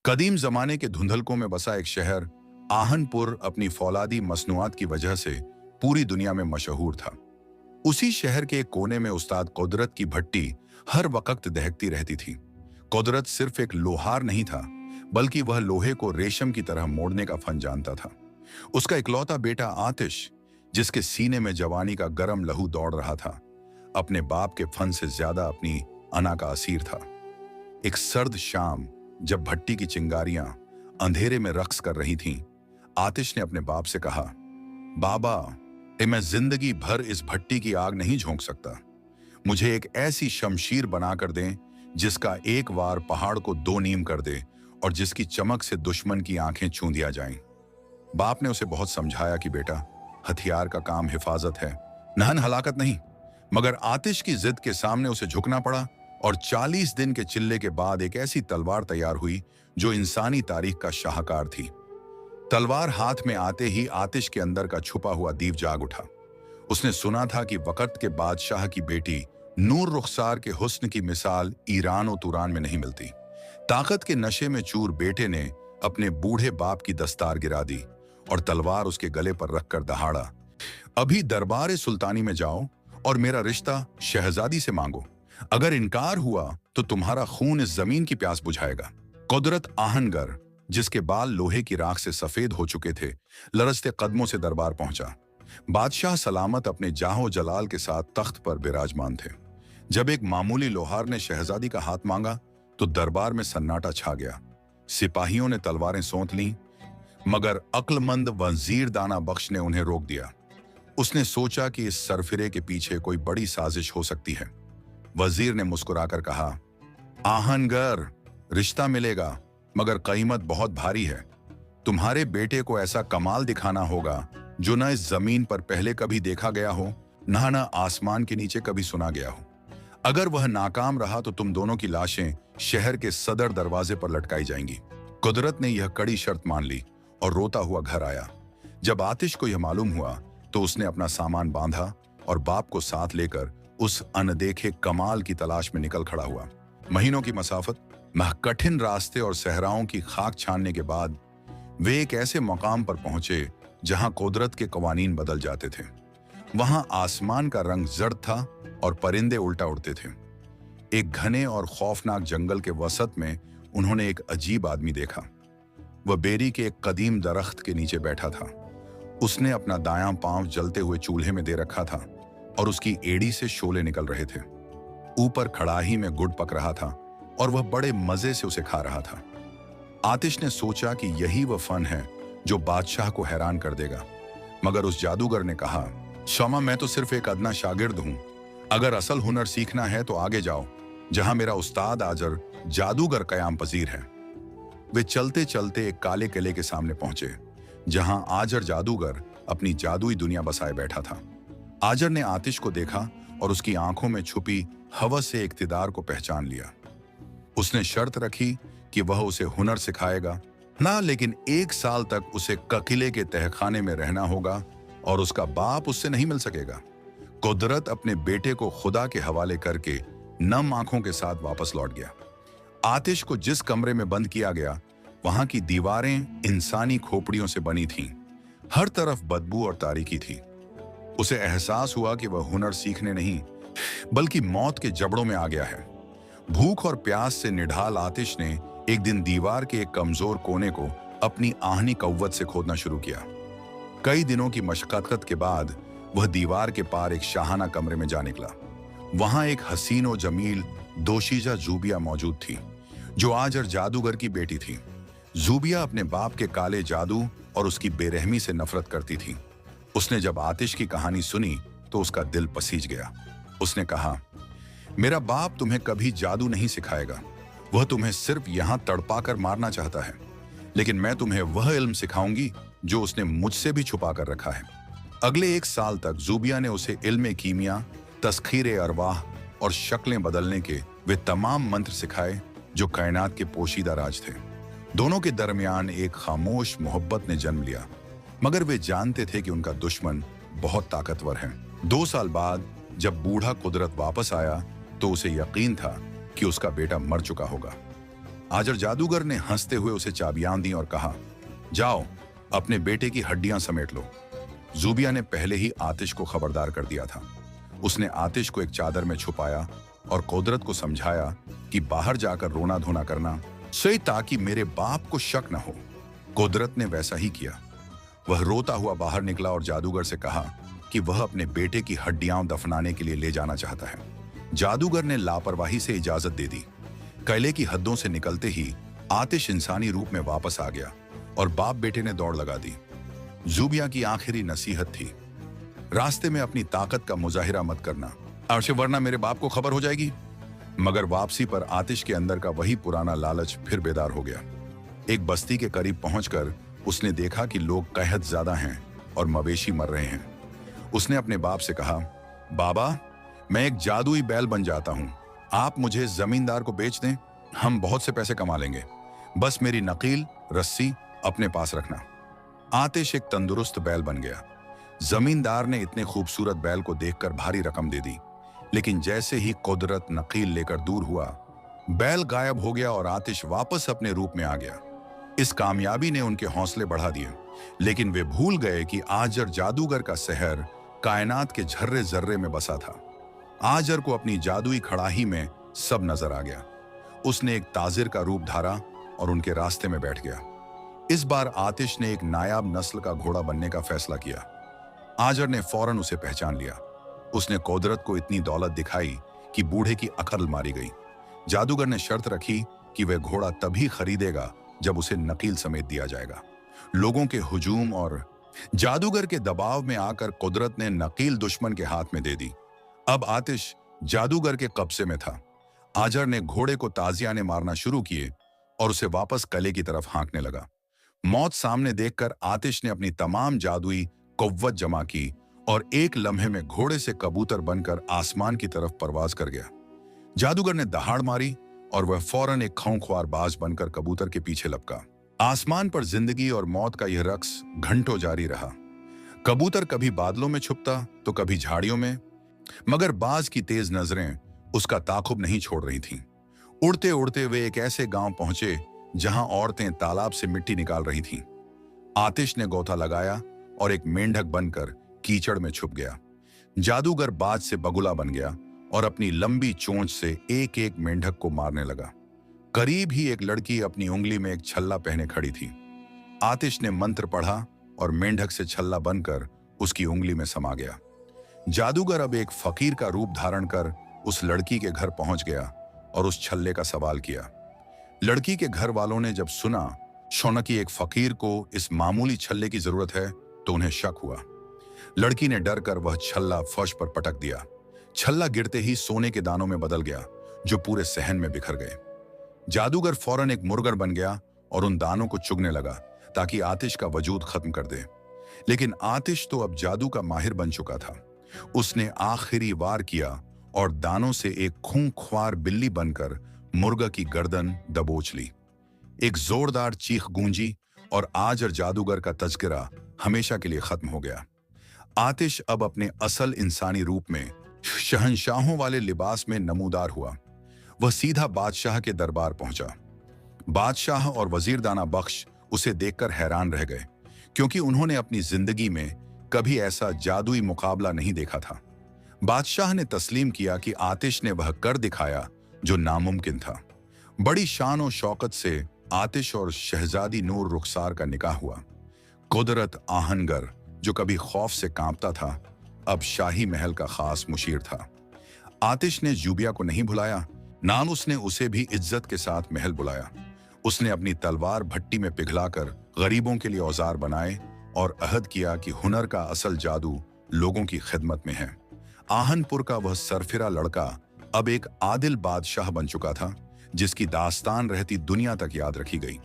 कदीम जमाने के धुंधलकों में बसा एक शहर आहनपुर अपनी फौलादी मसनूआत की वजह से पूरी दुनिया में मशहूर था। उसी शहर के एक कोने में उस्ताद कुदरत की भट्टी हर वक्त दहकती रहती थी। कुदरत सिर्फ एक लोहार नहीं था, बल्कि वह लोहे को रेशम की तरह मोड़ने का फन जानता था। उसका इकलौता बेटा आतिश, जिसके सीने में जवानी का गर्म लहू दौड़ रहा था, अपने बाप के फन से ज्यादा अपनी अना का असीर था। एक सर्द शाम, जब भट्टी की चिंगारियां अंधेरे में रक्स कर रही थीं, आतिश ने अपने बाप से कहा, बाबा, मैं जिंदगी भर इस भट्टी की आग नहीं झोंक सकता। मुझे एक ऐसी शमशीर बनाकर दें जिसका एक वार पहाड़ को दो नीम कर दे और जिसकी चमक से दुश्मन की आंखें छू दिया जाएं। बाप ने उसे बहुत समझाया कि बेटा, हथियार का काम हिफाजत है, नहन हलाकत नहीं। मगर आतिश की जिद के सामने उसे झुकना पड़ा और 40 दिन के चिल्ले के बाद एक ऐसी तलवार तैयार हुई जो इंसानी तारीख का शाहकार थी। तलवार हाथ में आते ही आतिश के अंदर का छुपा हुआ दीप जाग उठा। उसने सुना था कि वक़्त के बादशाह की बेटी नूर रुखसार के हुस्न की मिसाल ईरान और तुरान में नहीं मिलती। ताकत के नशे में चूर बेटे ने अपने बूढ़े बाप की दस्तार गिरा दी और तलवार उसके गले पर रखकर दहाड़ा, अभी दरबार सुल्तानी में जाओ और मेरा रिश्ता शहजादी से मांगो। अगर इनकार हुआ तो तुम्हारा खून इस जमीन की प्यास बुझाएगा। कुदरत आहनगर, जिसके बाल लोहे की राख से सफेद हो चुके थे, लरजते कदमों से दरबार पहुंचा। बादशाह सलामत अपने जाहो जलाल के साथ तख्त पर विराजमान थे। जब एक मामूली लोहार ने शहजादी का हाथ मांगा तो दरबार में सन्नाटा छा गया। सिपाहियों ने तलवारें सौंत लीं, मगर अक्लमंद वजीर दाना बख्श ने उन्हें रोक दिया। उसने सोचा कि इस सरफिरे के पीछे कोई बड़ी साजिश हो सकती है। वजीर ने मुस्कुराकर कहा, आहनगर, रिश्ता मिलेगा, मगर कीमत बहुत भारी है। तुम्हारे बेटे को ऐसा कमाल दिखाना होगा जो न इस जमीन पर पहले कभी देखा गया हो, न आसमान के नीचे कभी सुना गया हो। अगर वह नाकाम रहा तो तुम दोनों की लाशें शहर के सदर दरवाजे पर लटकाई जाएंगी। कुदरत ने यह कड़ी शर्त मान ली और रोता हुआ घर आया। जब आतिश को यह मालूम हुआ तो उसने अपना सामान बांधा और बाप को साथ लेकर उस अनदेखे कमाल की तलाश में निकल खड़ा हुआ। महीनों की मसाफत, कठिन रास्ते और सहराओं की खाक छानने के बाद वे एक ऐसे मकाम पर पहुंचे जहां कुदरत के कवानीन बदल जाते थे। वहां आसमान का रंग जर्द था और परिंदे उल्टा उड़ते थे। एक घने और खौफनाक जंगल के वसत में उन्होंने एक अजीब आदमी देखा। वह बेरी के एक कदीम दरख्त के नीचे बैठा था। उसने अपना दायां पांव जलते हुए चूल्हे में दे रखा था और उसकी एड़ी से शोले निकल रहे थे। ऊपर कड़ाही में गुड़ पक रहा था और वह बड़े मजे से उसे खा रहा था। आतिश ने सोचा कि यही वह फन है जो बादशाह को हैरान कर देगा, मगर उस जादूगर ने कहा, शमा, मैं तो सिर्फ एक अदना शागिर्द हूं। अगर असल हुनर सीखना है तो आगे जाओ, जहां मेरा उस्ताद आजर जादूगर कयाम पजीर है। वे चलते चलते एक काले किले के सामने पहुंचे, जहां आजर जादूगर अपनी जादुई दुनिया बसाए बैठा था। आजर ने आतिश को देखा और उसकी आंखों में छुपी हवस से इक्तिदार को पहचान लिया। उसने शर्त रखी कि वह उसे हुनर सिखाएगा ना, लेकिन 1 साल तक उसे किले के तहखाने में रहना होगा और उसका बाप उससे नहीं मिल सकेगा। कुदरत अपने बेटे को खुदा के हवाले करके नम आंखों के साथ वापस लौट गया। आतिश को जिस कमरे में बंद किया गया, वहां की दीवारें इंसानी खोपड़ियों से बनी थीं। हर तरफ बदबू और तारीकी थी। उसे एहसास हुआ कि वह हुनर सीखने नहीं, बल्कि मौत के जबड़ों में आ गया है। भूख और प्यास से निढाल आतिश ने एक दिन दीवार के एक कमजोर कोने को अपनी आहनी कव्वत से खोदना शुरू किया। कई दिनों की मशक्कत के बाद वह दीवार के पार एक शाहाना कमरे में जा निकला। वहां एक हसीन और जमील दोशीजा जूबिया मौजूद थी, जो आजर जादूगर की बेटी थी। जूबिया अपने बाप के काले जादू और उसकी बेरहमी से नफरत करती थी। उसने जब आतिश की कहानी सुनी तो उसका दिल पसीज गया। उसने कहा, मेरा बाप तुम्हें कभी जादू नहीं सिखाएगा, वह तुम्हें सिर्फ यहां तड़पा कर मारना चाहता है। लेकिन मैं तुम्हें वह इल्म सिखाऊंगी जो उसने मुझसे भी छुपा कर रखा है। अगले 1 साल तक जूबिया ने उसे इल्म कीमिया, तस्खीर अरवाह और शक्लें बदलने के वे तमाम मंत्र सिखाए जो कायनात के पोशीदा राज थे। दोनों के दरमियान एक खामोश मोहब्बत ने जन्म लिया, मगर वे जानते थे कि उनका दुश्मन बहुत ताकतवर है। 2 साल बाद जब बूढ़ा कुदरत वापस आया तो उसे यकीन था कि उसका बेटा मर चुका होगा। आजर जादूगर ने हंसते हुए उसे चाबियां दी और कहा, जाओ अपने बेटे की हड्डियां समेट लो। जूबिया ने पहले ही आतिश को खबरदार कर दिया था। उसने आतिश को एक चादर में छुपाया और कुदरत को समझाया कि बाहर जाकर रोना धोना करना सही, ताकि मेरे बाप को शक न हो। कुदरत ने वैसा ही किया। वह रोता हुआ बाहर निकला और जादूगर से कहा कि वह अपने बेटे की हड्डियां दफनाने के लिए ले जाना चाहता है। जादूगर ने लापरवाही से इजाजत दे दी। कैले की हद्दों से निकलते ही आतिश इंसानी रूप में वापस आ गया और बाप बेटे ने दौड़ लगा दी। जूबिया की आखिरी नसीहत थी, रास्ते में अपनी ताकत का मुजाहिरा मत करना, अवश्य वरना मेरे बाप को खबर हो जाएगी। मगर वापसी पर आतिश के अंदर का वही पुराना लालच फिर बेदार हो गया। एक बस्ती के करीब पहुंचकर उसने देखा कि लोग कहत ज्यादा हैं और मवेशी मर रहे हैं। उसने अपने बाप से कहा, बाबा, मैं एक जादुई बैल बन जाता हूं, आप मुझे जमींदार को बेच दें, हम बहुत से पैसे कमा लेंगे। बस मेरी नकील रस्सी अपने पास रखना। आतिश एक तंदुरुस्त बैल बन गया। जमींदार ने इतने खूबसूरत बैल को देखकर भारी रकम दे दी, लेकिन जैसे ही कुदरत नकील लेकर दूर हुआ, बैल गायब हो गया और आतिश वापस अपने रूप में आ गया। इस कामयाबी ने उनके हौसले बढ़ा दिए, लेकिन वे भूल गए कि आजर जादूगर का शहर कायनात के झर्रे जर्रे में बसा था। आजर को अपनी जादुई खड़ाही में सब नजर आ गया। उसने एक ताजिर का रूप धारा और उनके रास्ते में बैठ गया। इस बार आतिश ने एक नायाब नस्ल का घोड़ा बनने का फैसला किया। आजर ने फौरन उसे पहचान लिया। उसने कुदरत को इतनी दौलत दिखाई कि बूढ़े की अकल मारी गई। जादूगर ने शर्त रखी कि वह घोड़ा तभी खरीदेगा जब उसे नकील समेत दिया जाएगा। लोगों के हुजूम और जादूगर के दबाव में आकर कुदरत ने नकील दुश्मन के हाथ में दे दी। अब आतिश जादूगर के कब्जे में था। आजर ने घोड़े को ताजियाने मारना शुरू किए और उसे वापस कले की तरफ हाँकने लगा। मौत सामने देखकर आतिश ने अपनी तमाम जादुई कुव्वत जमा की और एक लम्हे में घोड़े से कबूतर बनकर आसमान की तरफ परवाज कर गया। जादूगर ने दहाड़ मारी और वह फौरन एक खौंखवार बाज बनकर कबूतर के पीछे लपका। आसमान पर जिंदगी और मौत का यह रक्स घंटों जारी रहा। कबूतर कभी बादलों में छुपता तो कभी झाड़ियों में, मगर बाज की तेज नजरें उसका ताकुब नहीं छोड़ रही थीं। उड़ते उड़ते वे एक ऐसे गांव पहुंचे जहां औरतें तालाब से मिट्टी निकाल रही थीं। आतिश ने गोता लगाया और एक मेंढक बनकर कीचड़ में छुप गया। जादूगर बाज से बगुला बन गया और अपनी लंबी चोंच से एक एक मेंढक को मारने लगा। करीब ही एक लड़की अपनी उंगली में एक छल्ला पहने खड़ी थी। आतिश ने मंत्र पढ़ा और मेंढक से छल्ला बनकर उसकी उंगली में समा गया। जादूगर अब एक फकीर का रूप धारण कर उस लड़की के घर पहुंच गया और उस छल्ले का सवाल किया। लड़की के घर वालों ने जब सुना शौनकी एक फकीर को इस मामूली छल्ले की जरूरत है तो उन्हें शक हुआ। लड़की ने डर कर वह छल्ला फर्श पर पटक दिया। छल्ला गिरते ही सोने के दानों में बदल गया जो पूरे सहन में बिखर गए। जादूगर फौरन एक मुर्गर बन गया और उन दानों को चुगने लगा ताकि आतिश का वजूद खत्म कर दे। लेकिन आतिश तो अब जादू का माहिर बन चुका था। उसने आखिरी वार किया और दानों से एक खूंखार बिल्ली बनकर मुर्गा की गर्दन दबोच ली। एक जोरदार चीख गूंजी और आजर जादूगर का तज़किरा हमेशा के लिए खत्म हो गया। आतिश अब अपने असल इंसानी रूप में शहंशाहों वाले लिबास में नमूदार हुआ। वह सीधा बादशाह के दरबार पहुंचा। बादशाह और वजीरदाना बख्श उसे देखकर हैरान रह गए, क्योंकि उन्होंने अपनी जिंदगी में कभी ऐसा जादुई मुकाबला नहीं देखा था। बादशाह ने तस्लीम किया कि आतिश ने वह कर दिखाया जो नामुमकिन था। बड़ी शान और शौकत से आतिश और शहजादी नूर रुखसार का निकाह हुआ। कुदरत आहनगर, जो कभी खौफ से कांपता था, अब शाही महल का खास मुशीर था। आतिश ने जूबिया को नहीं भुलाया, ना उसने उसे भी इज्जत के साथ महल बुलाया। उसने अपनी तलवार भट्टी में पिघलाकर गरीबों के लिए औजार बनाए और अहद किया कि हुनर का असल जादू लोगों की खिदमत में है। आहनपुर का वह सरफिरा लड़का अब एक आदिल बादशाह बन चुका था, जिसकी दास्तान रहती दुनिया तक याद रखी गई।